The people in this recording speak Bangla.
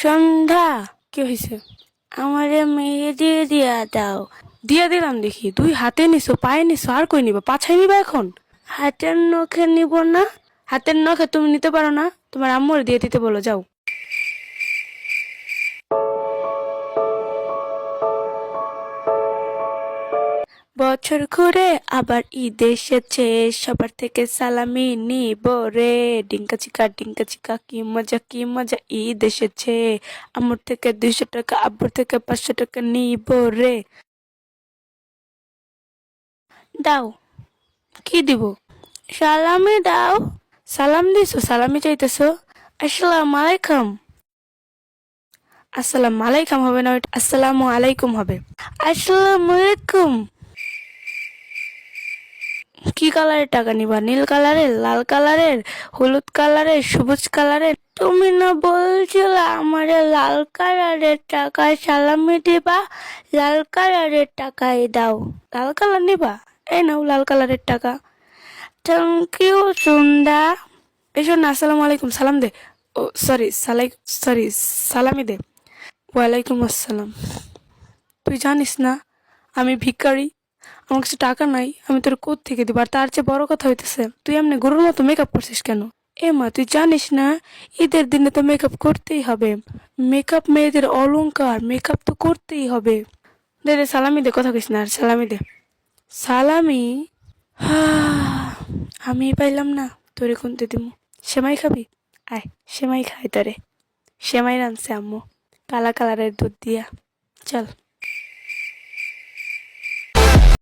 সন্ধ্যা, কি হয়েছে? আমারে মেহেদি দিয়া দাও। দিয়া দিলাম দেখি, তুই হাতে নিছো, পায়ে নিছো, আর কই নিবা? পাছাই নিবা এখন? হাতের নখে নিব না? হাতের নখে তুমি নিতে পারো না? তোমার আম্মুর দিয়ে দিতে বলো, যাও। বছর ঘুরে আবার ঈদ এসেছে, সবার থেকে সালামি নিব রে। ডিঙ্কা চিকা কি মজা কি মজা, ঈদ এসেছে। আম্মুর থেকে 200 টাকা, আব্বুর থেকে 500 টাকা নিব রে। দাও। কি দিব? সালামি দাও। সালাম দিছো? সালামি চাইতেছো? আসসালামু আলাইকুম। আসসালামু আলাইকুম হবে না, ওইটা আসসালামু আলাইকুম হবে। আসসালামু আলাইকুম। কি কালারের টাকা নিবা? নীল কালারের, লাল কালারের, হলুদ কালারের, সবুজ কালারের? তুমি না বলছিলে আমারে লাল কালারের টাকা সালামি দিবা? লাল কালারের টাকাই দাও। লাল কালার নিবা? এই নাও লাল কালারের টাকা। থ্যাংক ইউ সুন্দা। এসো না, আসসালামু আলাইকুম, সালাম দে। ও সরি, সালামি দে। ওয়ালাইকুম আসসালাম। তুই জানিস না আমি ভিখারি, আমার কাছে টাকা নাই, আমি তোর কোথ থেকে দিব? আর তার চেয়ে বড় কথা হইতেছে, তুই এমনি গরুর মতো মেকআপ করছিস কেন? এ মা, তুই জানিস না ঈদের দিনে তো মেকআপ করতেই হবে। মেকআপ মেয়েদের অলংকার, মেকআপ তো করতেই হবে। দে দে সালামি দে, কথা কইস না আর, সালামি দে। সালামি? আমি পাইলাম না, তোরে কোনতে দিমু? সেমাই খাবি? আয়, সেমাই খাই তোরে। সেমাই রানছে আম্মু, কালা কালারের দুধ দিয়া। চল।